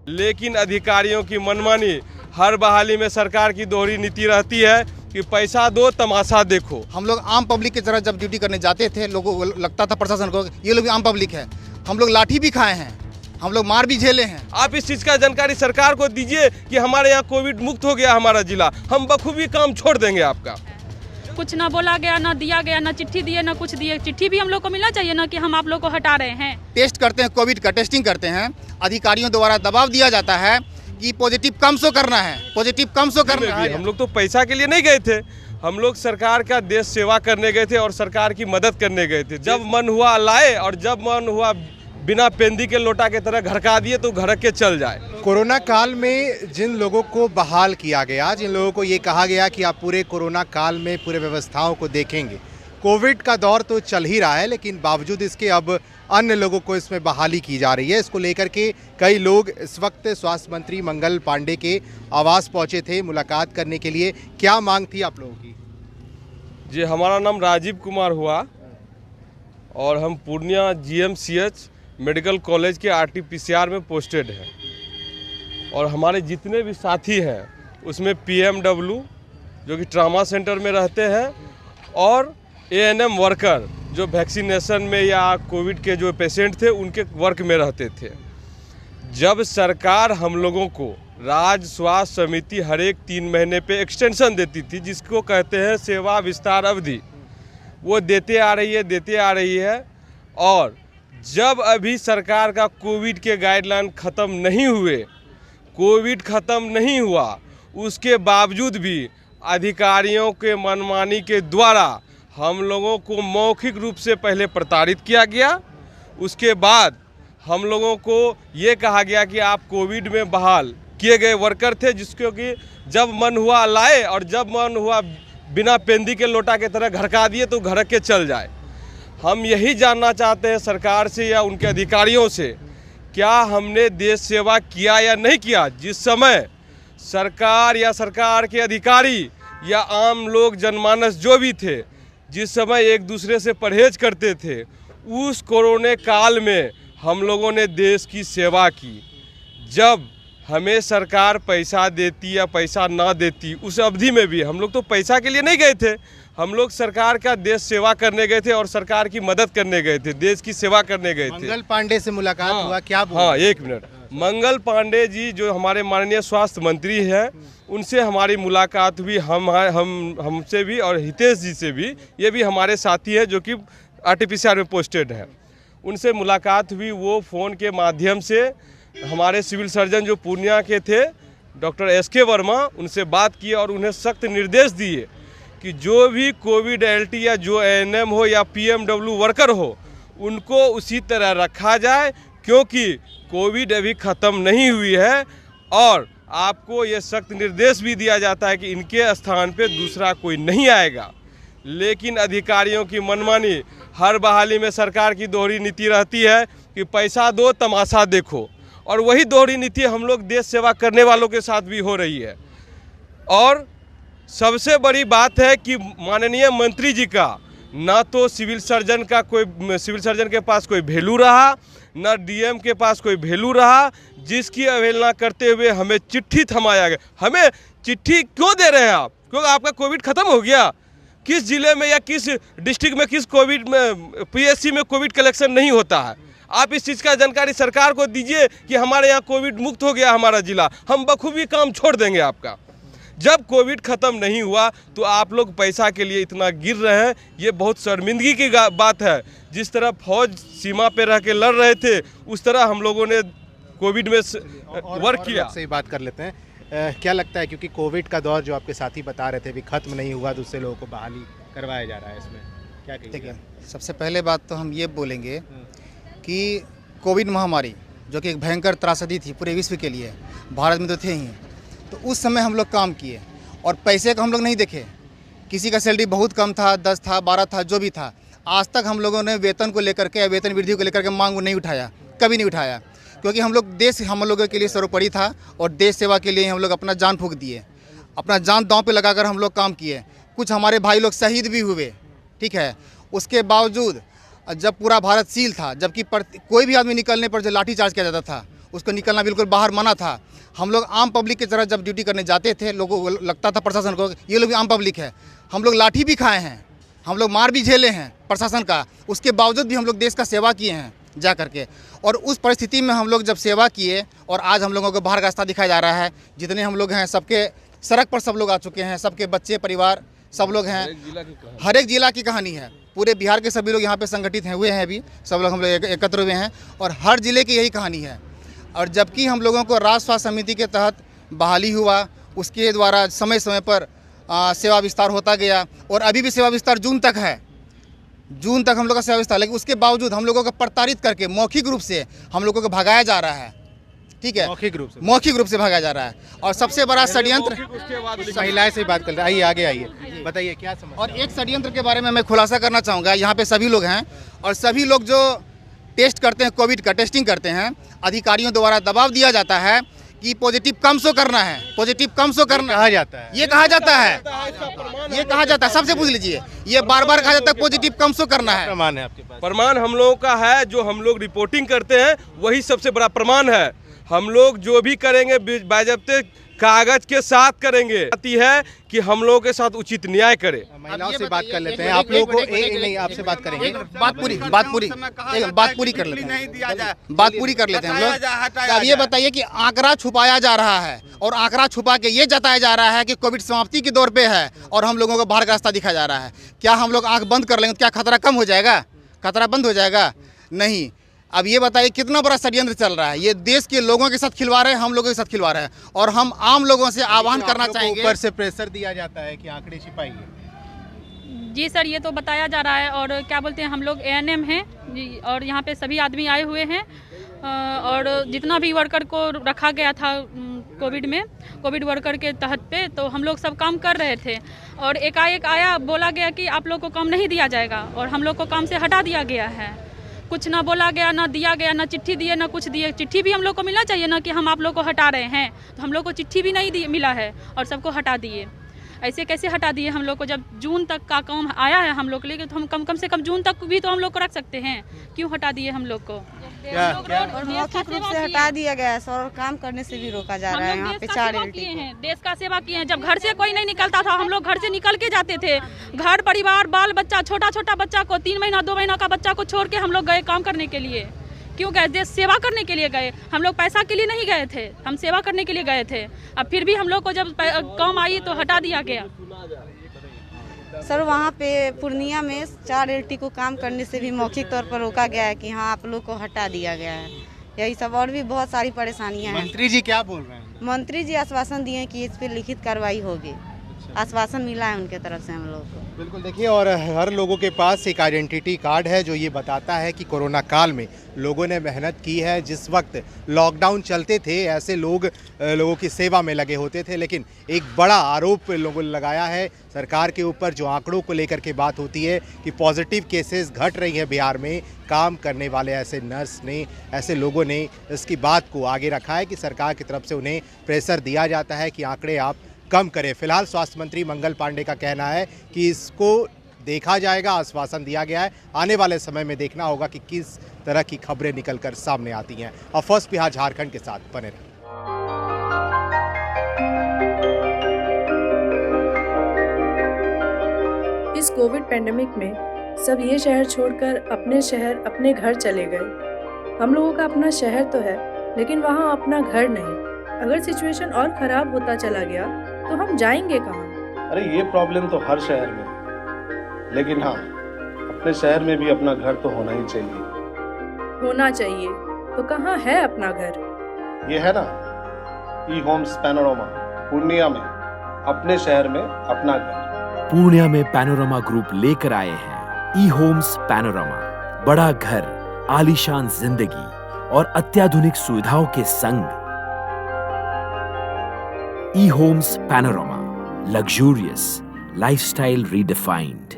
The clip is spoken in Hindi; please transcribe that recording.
लेकिन अधिकारियों की मनमानी, हर बहाली में सरकार की दोहरी नीति रहती है कि पैसा दो तमाशा देखो। हम लोग आम पब्लिक की तरह जब ड्यूटी करने जाते थे, लोगों को लगता था प्रशासन को ये लोग भी आम पब्लिक है। हम लोग लाठी भी खाए हैं, हम लोग मार भी झेले हैं। आप इस चीज़ का जानकारी सरकार को दीजिए कि हमारे यहाँ कोविड मुक्त हो गया हमारा जिला, हम बखूबी काम छोड़ देंगे आपका। कुछ ना बोला गया, ना दिया गया, ना चिट्ठी दिए, ना कुछ दिए। चिट्ठी भी हम लोग को मिलना चाहिए ना कि हम आप लोग को हटा रहे हैं। टेस्ट करते हैं, कोविड का टेस्टिंग करते हैं, अधिकारियों द्वारा दबाव दिया जाता है कि पॉजिटिव कम शो करना है, पॉजिटिव कम शो करना है। हम लोग तो पैसा के लिए नहीं गए थे, हम लोग सरकार का देश सेवा करने गए थे और सरकार की मदद करने गए थे। जब मन हुआ लाए और जब मन हुआ बिना पेंदी के लोटा के तरह घड़का दिए तो घड़क के चल जाए। कोरोना काल में जिन लोगों को बहाल किया गया, जिन लोगों को ये कहा गया कि आप पूरे कोरोना काल में पूरे व्यवस्थाओं को देखेंगे, कोविड का दौर तो चल ही रहा है, लेकिन बावजूद इसके अब अन्य लोगों को इसमें बहाली की जा रही है। इसको लेकर के कई लोग इस वक्त स्वास्थ्य मंत्री मंगल पांडे के आवास पहुंचे थे मुलाकात करने के लिए। क्या मांग थी आप लोगों की? जी, हमारा नाम राजीव कुमार हुआ और हम पूर्णिया GMCH मेडिकल कॉलेज के RT-PCR में पोस्टेड हैं और हमारे जितने भी साथी हैं उसमें PMW जो कि ट्रामा सेंटर में रहते हैं और ANM वर्कर जो वैक्सीनेशन में या कोविड के जो पेशेंट थे उनके वर्क में रहते थे। जब सरकार हम लोगों को राज्य स्वास्थ्य समिति हर एक 3 महीने पे एक्सटेंशन देती थी, जिसको कहते हैं सेवा विस्तार अवधि, वो देते आ रही है और जब अभी सरकार का कोविड के गाइडलाइन ख़त्म नहीं हुआ, उसके बावजूद भी अधिकारियों के मनमानी के द्वारा हम लोगों को मौखिक रूप से पहले प्रताड़ित किया गया। उसके बाद हम लोगों को ये कहा गया कि आप कोविड में बहाल किए गए वर्कर थे, जिसको कि जब मन हुआ लाए और जब मन हुआ बिना पेंदी के लोटा के तरह घड़का दिए तो घड़क के चल जाए। हम यही जानना चाहते हैं सरकार से या उनके अधिकारियों से, क्या हमने देश सेवा किया या नहीं किया? जिस समय सरकार या सरकार के अधिकारी या आम लोग जनमानस जो भी थे, जिस समय एक दूसरे से परहेज करते थे, उस कोरोना काल में हम लोगों ने देश की सेवा की। जब हमें सरकार पैसा देती या पैसा ना देती, उस अवधि में भी हम लोग तो पैसा के लिए नहीं गए थे, हम लोग सरकार का देश सेवा करने गए थे और सरकार की मदद करने गए थे, देश की सेवा करने गए थे। मंगल पांडे से मुलाकात हुआ, क्या बोला? हाँ, एक मिनट। मंगल पांडे जी जो हमारे माननीय स्वास्थ्य मंत्री हैं, उनसे हमारी मुलाकात हुई, हमसे भी और हितेश जी से भी, ये भी हमारे साथी हैं जो कि RT-PCR में पोस्टेड हैं। उनसे मुलाकात हुई, वो फ़ोन के माध्यम से हमारे सिविल सर्जन जो पूर्णिया के थे डॉक्टर SK वर्मा, उनसे बात की और उन्हें सख्त निर्देश दिए कि जो भी कोविड LT या जो ANM हो या PMW वर्कर हो, उनको उसी तरह रखा जाए, क्योंकि कोविड अभी ख़त्म नहीं हुई है और आपको ये सख्त निर्देश भी दिया जाता है कि इनके स्थान पे दूसरा कोई नहीं आएगा। लेकिन अधिकारियों की मनमानी, हर बहाली में सरकार की दोहरी नीति रहती है कि पैसा दो तमाशा देखो, और वही दोहरी नीति हम लोग देश सेवा करने वालों के साथ भी हो रही है। और सबसे बड़ी बात है कि माननीय मंत्री जी का ना तो सिविल सर्जन के पास कोई वैल्यू रहा, ना DM के पास कोई वैल्यू रहा, जिसकी अवहेलना करते हुए हमें चिट्ठी थमाया गया। हमें चिट्ठी क्यों दे रहे हैं आप? क्योंकि आपका कोविड ख़त्म हो गया? किस जिले में या किस डिस्ट्रिक्ट में किस कोविड में PSC में कोविड कलेक्शन नहीं होता है? आप इस चीज़ का जानकारी सरकार को दीजिए कि हमारे यहाँ कोविड मुक्त हो गया हमारा जिला, हम बखूबी काम छोड़ देंगे आपका। जब कोविड ख़त्म नहीं हुआ तो आप लोग पैसा के लिए इतना गिर रहे हैं, ये बहुत शर्मिंदगी की बात है। जिस तरह फौज सीमा पे रह के लड़ रहे थे, उस तरह हम लोगों ने कोविड में वर्क किया। से बात कर लेते हैं, क्या लगता है, क्योंकि कोविड का दौर जो आपके साथी बता रहे थे अभी ख़त्म नहीं हुआ, दूसरे लोगों को बहाली करवाया जा रहा है, इसमें क्या कहिएगा? देखिए, सबसे पहले बात तो हम ये बोलेंगे कि कोविड महामारी जो कि एक भयंकर त्रासदी थी पूरे विश्व के लिए, भारत में तो थे ही, तो उस समय हम लोग काम किए और पैसे को हम लोग नहीं देखे। किसी का सैलरी बहुत कम था, 10 था, 12 था, जो भी था, आज तक हम लोगों ने वेतन को लेकर के या वेतन वृद्धि को लेकर के मांग नहीं उठाया, कभी नहीं उठाया, क्योंकि हम लोग देश हम लोगों के लिए सर्वोपरि था और देश सेवा के लिए हम लोग अपना जान फूंक दिए, अपना जान दांव पे लगाकर हम लोग काम किए। कुछ हमारे भाई लोग शहीद भी हुए, ठीक है। उसके बावजूद जब पूरा भारत सील था, जबकि कोई भी आदमी निकलने पर जो लाठीचार्ज किया जाता था, उसको निकलना बिल्कुल बाहर मना था। हम लोग आम पब्लिक की तरह जब ड्यूटी करने जाते थे, लोगों को लगता था प्रशासन को ये लोग भी आम पब्लिक है। हम लोग लाठी भी खाए हैं, हम लोग मार भी झेले हैं प्रशासन का, उसके बावजूद भी हम लोग देश का सेवा किए हैं जा करके। और उस परिस्थिति में हम लोग जब सेवा किए और आज हम लोगों को बाहर का रास्ता दिखाया जा रहा है, जितने हम लोग हैं सबके सड़क पर सब लोग आ चुके हैं, सबके बच्चे परिवार सब लोग हैं। हर एक जिला की कहानी है, पूरे बिहार के सभी लोग यहाँ पे संगठित हैं हुए हैं, अभी सब लोग हम लोग एकत्र हुए हैं और हर जिले की यही कहानी है। और जबकि हम लोगों को राज्य स्वास्थ्य समिति के तहत बहाली हुआ, उसके द्वारा समय समय पर सेवा विस्तार होता गया और अभी भी सेवा विस्तार जून तक है, जून तक हम लोग का सेवा विस्तार, लेकिन उसके बावजूद हम लोगों को प्रताड़ित करके मौखिक रूप से हम लोगों को भगाया जा रहा है। ठीक है, मौखिक रूप से भगाया जा रहा है। और सबसे बड़ा षड्यंत्र, महिलाएं से बात कर रहे हैं, आइए आगे आइए, बताइए क्या समस्या। और एक षड्यंत्र के बारे में मैं खुलासा करना चाहूँगा। यहाँ पे सभी लोग हैं और सभी लोग जो टेस्ट करते हैं, कोविड का टेस्टिंग करते हैं, अधिकारियों द्वारा दबाव दिया जाता है कि पॉजिटिव कम शो करना है, पॉजिटिव कम शो करना कहा जाता है, ये कहा जाता है, ये कहा जाता है, सबसे पूछ लीजिए, ये बार बार कहा जाता है पॉजिटिव कम शो करना है। प्रमाण है आपके पास? प्रमाण हम लोगों का है, जो हम लोग रिपोर्टिंग करते हैं वही सबसे बड़ा प्रमाण है। हम लोग जो भी करेंगे बाज़ाब्ते कागज के साथ करेंगे। आती है कि हम लोगं के साथ उचित न्याय करे। महिलाओं से बात कर लेते हैं, आप लोगों को नहीं, आपसे बात करेंगे, बात पूरी कर लेते हैं, बात पूरी कर लेते हैं हम लोग। अब ये बताइए कि आंकड़ा छुपाया जा रहा है और आंकड़ा छुपा के ये जताया जा रहा है कि कोविड समाप्ति के दौर पे है और हम लोगों को बाहर का रास्ता दिखाया जा रहा है। क्या हम लोग आंख बंद कर लेंगे तो क्या खतरा कम हो जाएगा? खतरा बंद हो जाएगा? नहीं। अब ये बताइए कितना बड़ा षड्यंत्र चल रहा है। ये देश के लोगों के साथ खिलवा रहे हैं, हम लोगों के साथ खिलवा रहे हैं और हम आम लोगों से आह्वान करना चाहेंगे। ऊपर से प्रेशर दिया जाता है कि आंकड़े छिपाइए। जी सर, ये तो बताया जा रहा है। और क्या बोलते हैं, हम लोग ANM हैं जी, और यहाँ पे सभी आदमी आए हुए हैं और जितना भी वर्कर को रखा गया था कोविड में, कोविड वर्कर के तहत पे, तो हम लोग सब काम कर रहे थे और एकाएक आया, बोला गया कि आप लोग को काम नहीं दिया जाएगा और हम लोग को काम से हटा दिया गया है। कुछ ना बोला गया, ना दिया गया, ना चिट्ठी दिए, ना कुछ दिए। चिट्ठी भी हम लोग को मिलना चाहिए ना कि हम आप लोग को हटा रहे हैं, तो हम लोग को चिट्ठी भी नहीं मिला है और सबको हटा दिए। ऐसे कैसे हटा दिए हम लोग को? जब जून तक का काम आया है हम लोग के लिए, तो हम कम से कम जून तक भी तो हम लोग को रख सकते हैं, क्यों हटा दिए हम लोग को? और मौखिक रूप से हटा दिया गया है और काम करने से भी रोका जा रहा है। यहाँ पे 4 LT हैं, देश का सेवा किए हैं। जब घर से कोई नहीं निकलता था, हम लोग घर से निकल के जाते थे। घर परिवार, बाल बच्चा, छोटा छोटा बच्चा को 3 महीना 2 महीना का बच्चा को छोड़ के हम लोग गए काम करने के लिए। क्यों गए? देश सेवा करने के लिए गए। हम लोग पैसा के लिए नहीं गए थे, हम सेवा करने के लिए गए थे। अब फिर भी हम लोग को जब काम आई तो हटा दिया गया। सर, वहाँ पे पूर्णिया में 4 LT को काम करने से भी मौखिक तौर पर रोका गया है कि हाँ आप लोग को हटा दिया गया है। यही सब और भी बहुत सारी परेशानियाँ हैं। मंत्री जी क्या बोल रहे हैं? मंत्री जी आश्वासन दिए हैं कि इस पर लिखित कार्रवाई होगी। आश्वासन मिला है उनके तरफ से हम लोग को। बिल्कुल, देखिए, और हर लोगों के पास एक आइडेंटिटी कार्ड है जो ये बताता है कि कोरोना काल में लोगों ने मेहनत की है। जिस वक्त लॉकडाउन चलते थे ऐसे लोगों की सेवा में लगे होते थे, लेकिन एक बड़ा आरोप लोगों ने लगाया है सरकार के ऊपर, जो आंकड़ों को लेकर के बात होती है कि पॉजिटिव केसेस घट रही है बिहार में। काम करने वाले ऐसे नर्स ने, ऐसे लोगों ने इसकी बात को आगे रखा है कि सरकार की तरफ से उन्हें प्रेशर दिया जाता है कि आंकड़े आप कम करें। फिलहाल स्वास्थ्य मंत्री मंगल पांडे का कहना है कि इसको देखा जाएगा, आश्वासन दिया गया है। आने वाले समय में देखना होगा कि किस तरह की खबरें निकलकर सामने आती हैं। और फर्स्ट बिहार झारखंड के साथ बने रहें। इस कोविड पैंडेमिक में सब ये शहर छोड़कर अपने शहर, अपने घर चले गए। हम लोगों का अपना शहर तो है, लेकिन वहाँ अपना घर नहीं। अगर सिचुएशन और ख़राब होता चला गया तो हम जाएंगे कहाँ? अरे ये प्रॉब्लम तो हर शहर में है, लेकिन हाँ, अपने शहर में भी अपना घर तो होना ही चाहिए। होना चाहिए तो कहाँ है अपना घर? ये है ना, ई-होम्स पैनोरमा, पूर्णिया में, अपने शहर में अपना घर। पूर्णिया में पैनोरमा ग्रुप लेकर आए हैं ई-होम्स पैनोरमा। बड़ा घर, आलीशान जिंदगी और अत्याधुनिक सुविधाओं के संग। E-Homes Panorama, luxurious, lifestyle redefined.